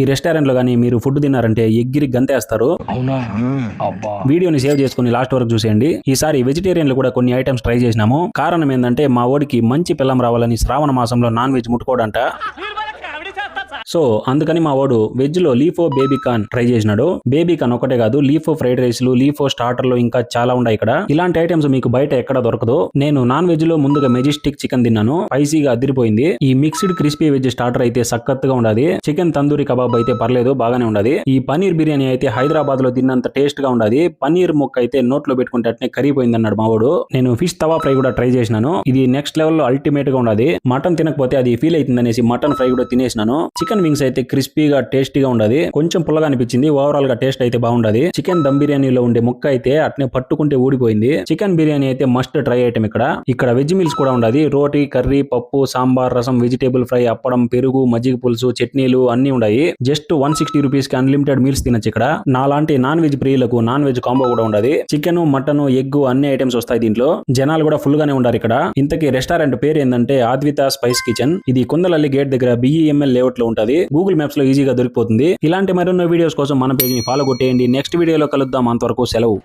ఈ రెస్టారెంట్ లో గానీ మీరు ఫుడ్ తిన్నారంటే ఎగిరి గంతేస్తారు. వీడియోని సేవ్ చేసుకుని లాస్ట్ వరకు చూసేయండి. ఈసారి వెజిటేరియన్ లో కూడా కొన్ని ఐటమ్స్ ట్రై చేసినాము. కారణం ఏంటంటే మా ఓడికి మంచి పిల్లం రావాలని శ్రావణ మాసంలో నాన్ వెజ్ ముట్టుకోడంట. సో అందుకని మా వాడు వెజ్ లో లీఫో బేబీకాన్ ట్రై చేసినాడు. బేబీకాన్ ఒకటే కాదు, లీఫో ఫ్రైడ్ రైస్ లు, లీఫో స్టార్టర్లు ఇంకా చాలా ఉన్నాయి ఇక్కడ. ఇలాంటి ఐటమ్స్ మీకు బయట ఎక్కడ దొరకదు. నేను నాన్ వెజ్ లో ముందుగా మెజెస్టిక్ చికెన్ తిన్నాను, స్పైసీగా అదిరిపోయింది. ఈ మిక్స్డ్ క్రిస్పీ వెజ్ స్టార్టర్ అయితే సక్కత్తుగా ఉండదు. చికెన్ తందూరి కబాబ్ అయితే పర్లేదు, బాగానే ఉండదు. ఈ పనీర్ బిర్యానీ అయితే హైదరాబాద్ లో తిన్నంత టేస్ట్ గా ఉండదు. పనీర్ ముక్క అయితే నోట్లో పెట్టుకుంటే అట్నే కరిగిపోయింది అన్నాడు మావాడు. నేను ఫిష్ తవా ఫ్రై కూడా ట్రై చేసినాను. ఇది నెక్స్ట్ లెవెల్ లో అల్టిమేట్ గా ఉండదు. మటన్ తినకపోతే అది ఫీల్ అవుతుంది అనేసి మటన్ ఫ్రై కూడా తినేసినాను. చికెన్ వింగ్స్ అయితే క్రిస్పీగా టేస్టీగా ఉండదు, కొంచెం పుల్లగా అనిపించింది. ఓవరాల్ గా టేస్ట్ అయితే బాగుండదు. చికెన్ దమ్ బిర్యానీలో ఉండే ముక్క అయితే అట్నే పట్టుకుంటే ఊడిపోయింది. చికెన్ బిర్యానీ అయితే మస్ట్ ట్రై ఐటమ్. ఇక్కడ వెజ్ మీల్స్ కూడా ఉండదు. రోటీ, కర్రీ, పప్పు, సాంబార్, రసం, వెజిటేబుల్ ఫ్రై, అప్పడం, పెరుగు, మజ్జిగ పులుసు, చట్నీలు అన్ని ఉన్నాయి. జస్ట్ 160 రూపీస్ కి అన్లిమిటెడ్ మీల్స్ తినచ్చు ఇక్కడ. నాలాంటి నాన్ వెజ్ ప్రియులకు నాన్ వెజ్ కాంబో కూడా ఉండదు. చికెన్, మటన్, ఎగ్ అన్ని ఐటమ్స్ వస్తాయి దీంట్లో. జనాలు కూడా ఫుల్ గానే ఉండారు ఇక్కడ. ఇంతకీ రెస్టారెంట్ పేరు ఏంటంటే అద్విత స్పైస్ కిచెన్. ఇది కుందలల్లి గేట్ దగ్గర BEML లేఅవుట్ లో ఉంటది. గూగుల్ మ్యాప్స్ లో ఈజీగా దొరికిపోతుంది. ఇలాంటి మరిన్నో వీడియోస్ కోసం మన పేజ్ ని ఫాలో కొట్టేయండి. నెక్స్ట్ వీడియోలో కలుద్దాం. అంతవరకు సెలవు.